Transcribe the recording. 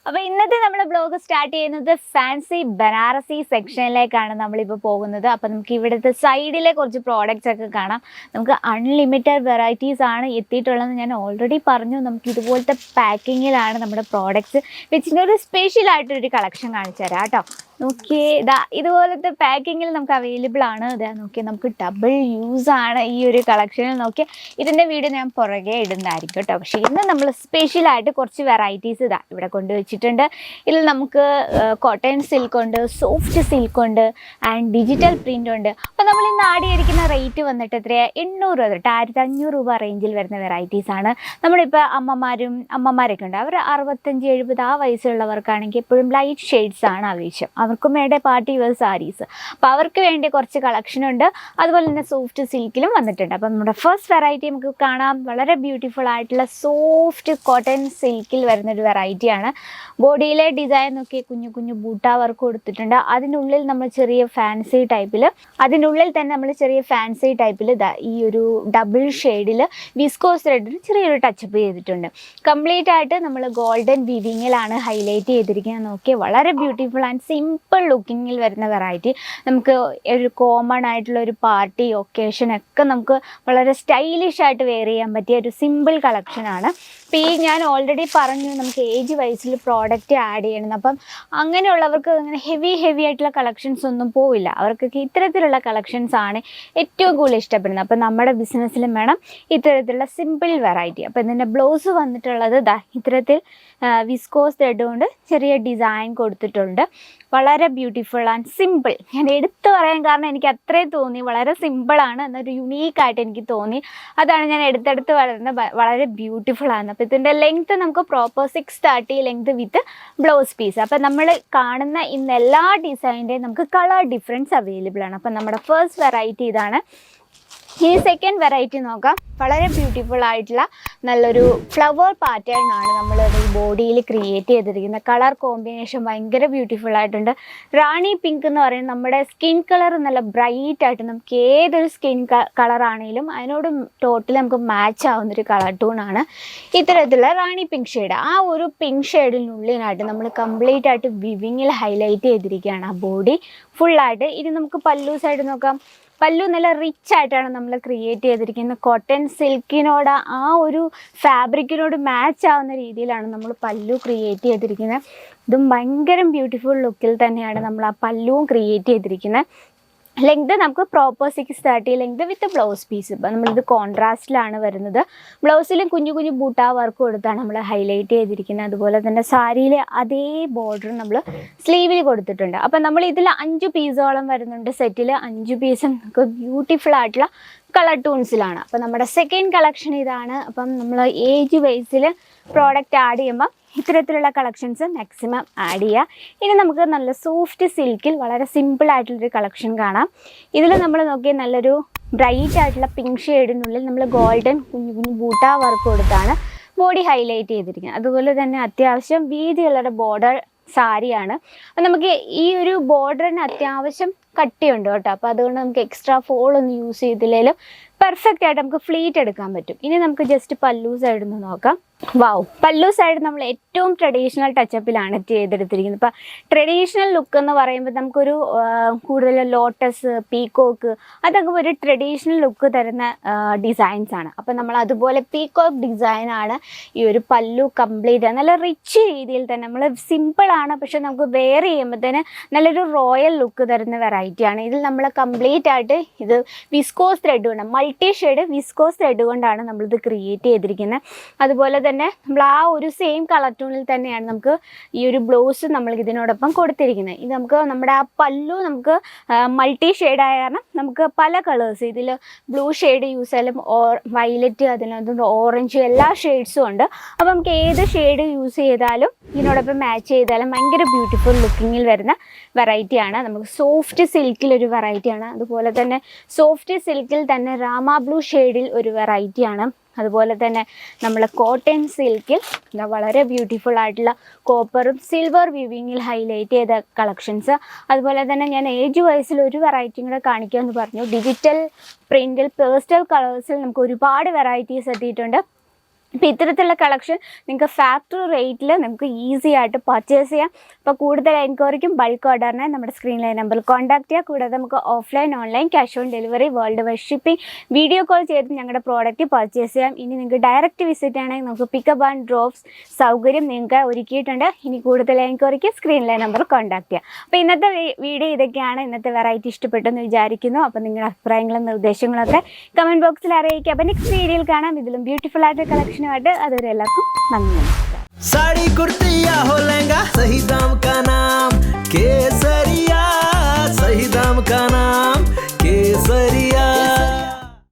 അപ്പോൾ ഇന്നത്തെ നമ്മുടെ ബ്ലോഗ് സ്റ്റാർട്ട് ചെയ്യുന്നത് ഫാൻസി ബനാറസി സെക്ഷനിലേക്കാണ് നമ്മളിപ്പോൾ പോകുന്നത്. അപ്പോൾ നമുക്ക് ഇവിടുത്തെ സൈഡിലെ കുറച്ച് പ്രോഡക്റ്റ്സ് ഒക്കെ കാണാം. നമുക്ക് അൺലിമിറ്റഡ് വെറൈറ്റീസ് ആണ് എത്തിയിട്ടുള്ളത്. ഞാൻ ഓൾറെഡി പറഞ്ഞു, നമുക്ക് ഇതുപോലത്തെ പാക്കിങ്ങിലാണ് നമ്മുടെ പ്രോഡക്റ്റ്സ് വെച്ചിട്ട് ഒരു സ്പെഷ്യലായിട്ടൊരു കളക്ഷൻ കാണിച്ചു തരാം കേട്ടോ. നോക്കിയേ, ഇതുപോലത്തെ പാക്കിങ്ങിൽ നമുക്ക് അവൈലബിൾ ആണ്. നോക്കിയാൽ നമുക്ക് ഡബിൾ യൂസ് ആണ് ഈ ഒരു കളക്ഷനിൽ. നോക്കിയാൽ ഇതിൻ്റെ വീഡിയോ ഞാൻ പുറകെ ഇടുന്നതായിരിക്കും കേട്ടോ. പക്ഷേ ഇന്ന് നമ്മൾ സ്പെഷ്യലായിട്ട് കുറച്ച് വെറൈറ്റീസ് ഇവിടെ കൊണ്ടുവച്ചിട്ടുണ്ട്. ഇതിൽ നമുക്ക് കോട്ടൺ സിൽക്ക് ഉണ്ട്, സോഫ്റ്റ് സിൽക്ക് ഉണ്ട്, ആൻഡ് ഡിജിറ്റൽ പ്രിൻ്റ് ഉണ്ട്. അപ്പോൾ നമ്മൾ ഇന്ന് ആടിയിരിക്കുന്ന റേറ്റ് വന്നിട്ട് എത്രയാണ്? 800 തൊട്ട് 1500 രൂപ റേഞ്ചിൽ വരുന്ന വെറൈറ്റീസ് ആണ്. നമ്മളിപ്പോൾ അമ്മമാരൊക്കെ ഉണ്ട്, അവർ 65-70 ആ വയസ്സുള്ളവർക്കാണെങ്കിൽ എപ്പോഴും ലൈറ്റ് ഷെയ്ഡ്സ് ആണ് ആവശ്യം. അവർക്കും വേണ്ട പാർട്ടി വെയർ സാരീസ്. അപ്പോൾ അവർക്ക് വേണ്ടി കുറച്ച് കളക്ഷൻ ഉണ്ട്. അതുപോലെ തന്നെ സോഫ്റ്റ് സിൽക്കിലും വന്നിട്ടുണ്ട്. അപ്പം നമ്മുടെ ഫസ്റ്റ് വെറൈറ്റി നമുക്ക് കാണാം. വളരെ ബ്യൂട്ടിഫുൾ ആയിട്ടുള്ള സോഫ്റ്റ് കോട്ടൺ സിൽക്കിൽ വരുന്നൊരു വെറൈറ്റിയാണ്. ബോഡിയിലെ ഡിസൈൻ നോക്കി കുഞ്ഞു കുഞ്ഞു ബൂട്ട വർക്ക് കൊടുത്തിട്ടുണ്ട്. അതിനുള്ളിൽ നമ്മൾ ചെറിയ ഫാൻസി ടൈപ്പിൽ ഈ ഒരു ഡബിൾ ഷെയ്ഡിൽ വിസ്കോസ് ത്രെഡിൽ ചെറിയൊരു ടച്ചപ്പ് ചെയ്തിട്ടുണ്ട്. കംപ്ലീറ്റ് ആയിട്ട് നമ്മൾ ഗോൾഡൻ വീവിങ്ങിലാണ് ഹൈലൈറ്റ് ചെയ്തിരിക്കുന്നത്. നോക്കി വളരെ ബ്യൂട്ടിഫുൾ ആൻഡ് സിമ്പിൾ ലുക്കിങ്ങിൽ വരുന്ന വെറൈറ്റി. നമുക്ക് ഒരു കോമൺ ആയിട്ടുള്ള ഒരു പാർട്ടി ഒക്കേഷൻ ഒക്കെ നമുക്ക് വളരെ സ്റ്റൈലിഷ് ആയിട്ട് വെയർ ചെയ്യാൻ പറ്റിയ ഒരു സിമ്പിൾ കളക്ഷനാണ്. അപ്പോൾ ഈ ഞാൻ ഓൾറെഡി പറഞ്ഞു, നമുക്ക് ഏജ് വൈസിൽ പ്രോഡക്റ്റ് ആഡ് ചെയ്യണം. അപ്പം അങ്ങനെയുള്ളവർക്ക് അങ്ങനെ ഹെവി ആയിട്ടുള്ള കളക്ഷൻസ് ഒന്നും പോവില്ല. അവർക്കൊക്കെ ഇത്തരത്തിലുള്ള കളക്ഷൻസ് ആണ് ഏറ്റവും കൂടുതൽ ഇഷ്ടപ്പെടുന്നത്. അപ്പം നമ്മുടെ ബിസിനസ്സിലും വേണം ഇത്തരത്തിലുള്ള സിമ്പിൾ വെറൈറ്റി. അപ്പോൾ ഇതിൻ്റെ ബ്ലൗസ് വന്നിട്ടുള്ളത് ഇത്തരത്തിൽ വിസ്കോസ് ത്രെഡ് കൊണ്ട് ചെറിയ ഡിസൈൻ കൊടുത്തിട്ടുണ്ട്. വളരെ ബ്യൂട്ടിഫുൾ ആൻഡ് സിമ്പിൾ. ഞാൻ എടുത്തു പറയാൻ കാരണം എനിക്ക് അത്രയും തോന്നി, വളരെ സിമ്പിളാണ് എന്നൊരു യുണീക്കായിട്ട് എനിക്ക് തോന്നി. അതാണ് ഞാൻ എടുത്തെടുത്ത് വളരെ ബ്യൂട്ടിഫുൾ ആണ്. അപ്പോൾ ഇതിൻ്റെ ലെങ്ത്ത് നമുക്ക് proper 630 length with blouse piece. അപ്പോൾ നമ്മൾ കാണുന്ന ഇന്ന് എല്ലാ ഡിസൈൻ്റെയും നമുക്ക് കളർ ഡിഫറൻസ് അവൈലബിൾ ആണ്. അപ്പോൾ നമ്മുടെ ഫസ്റ്റ് വെറൈറ്റി ഇതാണ്. ഇനി സെക്കൻഡ് വെറൈറ്റി നോക്കാം. വളരെ ബ്യൂട്ടിഫുൾ ആയിട്ടുള്ള നല്ലൊരു ഫ്ലവർ പാറ്റേൺ ആണ് നമ്മൾ ഈ ബോഡിയിൽ ക്രിയേറ്റ് ചെയ്തിരിക്കുന്നത്. കളർ കോമ്പിനേഷൻ ഭയങ്കര ബ്യൂട്ടിഫുൾ ആയിട്ടുണ്ട്. റാണി പിങ്ക് എന്ന് പറയുന്നത് നമ്മുടെ സ്കിൻ കളർ നല്ല ബ്രൈറ്റ് ആയിട്ട്, നമുക്ക് ഏതൊരു സ്കിൻ കളറാണെങ്കിലും അതിനോട് ടോട്ടലി നമുക്ക് മാച്ച് ആവുന്നൊരു കളർ ടൂണാണ് ഇത്തരത്തിലുള്ള റാണി പിങ്ക് ഷെയ്ഡ്. ആ ഒരു പിങ്ക് ഷെയ്ഡിനുള്ളിലായിട്ട് നമ്മൾ കംപ്ലീറ്റ് ആയിട്ട് വിവിങ്ങിൽ ഹൈലൈറ്റ് ചെയ്തിരിക്കുകയാണ് ആ ബോഡി ഫുള്ളായിട്ട്. ഇനി നമുക്ക് പല്ലു സൈഡ് നോക്കാം. പല്ലു നല്ല റിച്ച് ആയിട്ടാണ് നമ്മൾ ക്രിയേറ്റ് ചെയ്തിരിക്കുന്നത്. കോട്ടൺ സിൽക്കിനോട് ആ ഒരു ഫാബ്രിക്കിനോട് മാച്ച് ആവുന്ന രീതിയിലാണ് നമ്മൾ പല്ലു ക്രിയേറ്റ് ചെയ്തിരിക്കുന്നത്. ഇതും ഭയങ്കര ബ്യൂട്ടിഫുൾ ലുക്കിൽ തന്നെയാണ് നമ്മൾ ആ പല്ലുവും ക്രിയേറ്റ് ചെയ്തിരിക്കുന്നത്. ലെങ്ത് നമുക്ക് proper 630 length with blouse piece. ഇപ്പം നമ്മളിത് കോൺട്രാസ്റ്റിലാണ് വരുന്നത്. ബ്ലൗസിലും കുഞ്ഞു കുഞ്ഞു ബൂട്ട വർക്ക് കൊടുത്താണ് നമ്മൾ ഹൈലൈറ്റ് ചെയ്തിരിക്കുന്നത്. അതുപോലെ തന്നെ സാരിയിലെ അതേ ബോർഡർ നമ്മൾ സ്ലീവിൽ കൊടുത്തിട്ടുണ്ട്. അപ്പം നമ്മൾ ഇതിൽ 5 പീസോളം വരുന്നുണ്ട്. സെറ്റിൽ 5 പീസും നമുക്ക് ബ്യൂട്ടിഫുൾ ആയിട്ടുള്ള കളർ ടൂൺസിലാണ്. അപ്പം നമ്മുടെ സെക്കൻഡ് കളക്ഷൻ ഇതാണ്. അപ്പം നമ്മൾ ഏജ് വൈസിൽ പ്രോഡക്റ്റ് ആഡ് ചെയ്യുമ്പോൾ ഇത്തരത്തിലുള്ള കളക്ഷൻസ് മാക്സിമം ആഡ് ചെയ്യുക. ഇനി നമുക്ക് നല്ല സോഫ്റ്റ് സിൽക്കിൽ വളരെ സിമ്പിൾ ആയിട്ടുള്ളൊരു കളക്ഷൻ കാണാം. ഇതിൽ നമ്മൾ നോക്കിയാൽ നല്ലൊരു ബ്രൈറ്റ് ആയിട്ടുള്ള പിങ്ക് ഷെയ്ഡിനുള്ളിൽ നമ്മൾ ഗോൾഡൻ കുഞ്ഞു കുഞ്ഞു ബൂട്ട വർക്ക് കൊടുത്താണ് ബോഡി ഹൈലൈറ്റ് ചെയ്തിരിക്കുന്നത്. അതുപോലെ തന്നെ അത്യാവശ്യം വീതിയുള്ള ബോർഡർ സാരിയാണ്. നമുക്ക് ഈ ഒരു ബോർഡറിന് അത്യാവശ്യം കട്ടിയുണ്ട് കേട്ടോ. അപ്പോൾ അതുകൊണ്ട് നമുക്ക് എക്സ്ട്രാ ഫോൾ ഒന്നും യൂസ് ചെയ്തില്ലെങ്കിലും പെർഫെക്റ്റ് ആയിട്ട് നമുക്ക് ഫ്ലീറ്റ് എടുക്കാൻ പറ്റും. ഇനി നമുക്ക് ജസ്റ്റ് പല്ലു സൈഡിൽ നിന്ന് നോക്കാം. വാവ്, പല്ലു സൈഡ് നമ്മൾ ഏറ്റവും ട്രഡീഷണൽ ടച്ചപ്പിലാണ് ചെയ്തെടുത്തിരിക്കുന്നത്. ഇപ്പം ട്രഡീഷണൽ ലുക്ക് എന്ന് പറയുമ്പോൾ നമുക്കൊരു കൂടുതൽ ലോട്ടസ്, പീക്കോക്ക്, അതൊക്കെ ഒരു ട്രഡീഷണൽ ലുക്ക് തരുന്ന ഡിസൈൻസ് ആണ്. അപ്പം നമ്മൾ അതുപോലെ പീക്കോക്ക് ഡിസൈനാണ് ഈ ഒരു പല്ലു കംപ്ലീറ്റ്. നല്ല റിച്ച് രീതിയിൽ തന്നെ നമ്മൾ സിമ്പിളാണ്, പക്ഷെ നമുക്ക് വെയർ ചെയ്യുമ്പോഴത്തേന് നല്ലൊരു റോയൽ ലുക്ക് തരുന്ന വെറൈറ്റിയാണ്. ഇതിൽ നമ്മൾ കംപ്ലീറ്റ് ആയിട്ട് ഇത് വിസ്കോസ് ത്രെഡ് കൊണ്ട്, മൾട്ടി ഷെയ്ഡ് വിസ്കോസ് ത്രെഡ് കൊണ്ടാണ് നമ്മളിത് ക്രിയേറ്റ് ചെയ്തിരിക്കുന്നത്. അതുപോലെ തന്നെ നമ്മൾ ആ ഒരു സെയിം കളർ ടൂണിൽ തന്നെയാണ് നമുക്ക് ഈ ഒരു ബ്ലൗസ് നമ്മൾ ഇതിനോടൊപ്പം കൊടുത്തിരിക്കുന്നത്. ഇത് നമുക്ക് നമ്മുടെ ആ പല്ലു നമുക്ക് മൾട്ടി ഷെയ്ഡ് ആയ കാരണം നമുക്ക് പല കളേഴ്സ്, ഇതിൽ ബ്ലൂ ഷെയ്ഡ് യൂസ് ചെയ്യാലും വയലറ്റ്, അതിനകത്ത് ഓറഞ്ച്, എല്ലാ ഷെയ്ഡ്സും ഉണ്ട്. അപ്പോൾ നമുക്ക് ഏത് ഷെയ്ഡ് യൂസ് ചെയ്താലും ഇതിനോടൊപ്പം മാച്ച് ചെയ്താലും ഭയങ്കര ബ്യൂട്ടിഫുൾ ലുക്കിങ്ങിൽ വരുന്ന വെറൈറ്റിയാണ്. നമുക്ക് സോഫ്റ്റ് സിൽക്കിലൊരു വെറൈറ്റിയാണ്. അതുപോലെ തന്നെ സോഫ്റ്റ് സിൽക്കിൽ തന്നെ രാമ ബ്ലൂ ഷെയ്ഡിൽ ഒരു വെറൈറ്റിയാണ്. അതുപോലെ തന്നെ നമ്മൾ കോട്ടൺ സിൽക്കിൽ വളരെ ബ്യൂട്ടിഫുൾ ആയിട്ടുള്ള കോപ്പറും സിൽവർ വീവിങ്ങിൽ ഹൈലൈറ്റ് ചെയ്ത കളക്ഷൻസ്. അതുപോലെ തന്നെ ഞാൻ ഏജ് വൈസിൽ ഒരു വെറൈറ്റിയും കൂടെ കാണിക്കാമെന്ന് പറഞ്ഞു. ഡിജിറ്റൽ പ്രിൻറ്റിൽ പേസ്റ്റൽ കളേഴ്സിൽ നമുക്ക് ഒരുപാട് വെറൈറ്റീസ് എത്തിയിട്ടുണ്ട്. അപ്പോൾ ഇത്തരത്തിലുള്ള കളക്ഷൻ നിങ്ങൾക്ക് ഫാക്ടറി റേറ്റിൽ നമുക്ക് ഈസി ആയിട്ട് പർച്ചേസ് ചെയ്യാം. അപ്പോൾ കൂടുതൽ എൻക്വയറിക്കും ബൾക്ക് ഓർഡറിനെ നമ്മുടെ സ്ക്രീനിലെ നമ്പറിൽ കോൺടാക്ട് ചെയ്യുക. കൂടാതെ നമുക്ക് offline online cash on delivery world wide shipping video call ചെയ്ത് ഞങ്ങളുടെ പ്രോഡക്റ്റ് പർച്ചേസ് ചെയ്യാം. ഇനി നിങ്ങൾക്ക് ഡയറക്റ്റ് വിസിറ്റ് ആണെങ്കിൽ നമുക്ക് പിക്കപ്പ് ആൻഡ് ഡ്രോപ്സ് സൗകര്യം നിങ്ങൾക്ക് ഒരുക്കിയിട്ടുണ്ട്. ഇനി കൂടുതൽ എൻക്വയറിക്ക് സ്ക്രീനിലെ നമ്പർ കോൺടാക്ട് ചെയ്യുക. അപ്പോൾ ഇന്നത്തെ വീഡിയോ ഇതൊക്കെയാണ്. ഇന്നത്തെ വെറൈറ്റി ഇഷ്ടപ്പെട്ടെന്ന് വിചാരിക്കുന്നു. അപ്പോൾ നിങ്ങളുടെ അഭിപ്രായങ്ങളും നിർദ്ദേശങ്ങളൊക്കെ കമൻറ്റ് ബോക്സിൽ അറിയിക്കുക. അപ്പോൾ നെക്സ്റ്റ് വീഡിയോയിൽ കാണാം ഇതിലും ബ്യൂട്ടിഫുൾ ആയിട്ട് കളക്ഷൻ അതുവരെ എല്ലാവർക്കും നന്ദി. साड़ी कुर्ती या हो लहंगा, सही दाम का नाम केसरिया, सही दाम का नाम।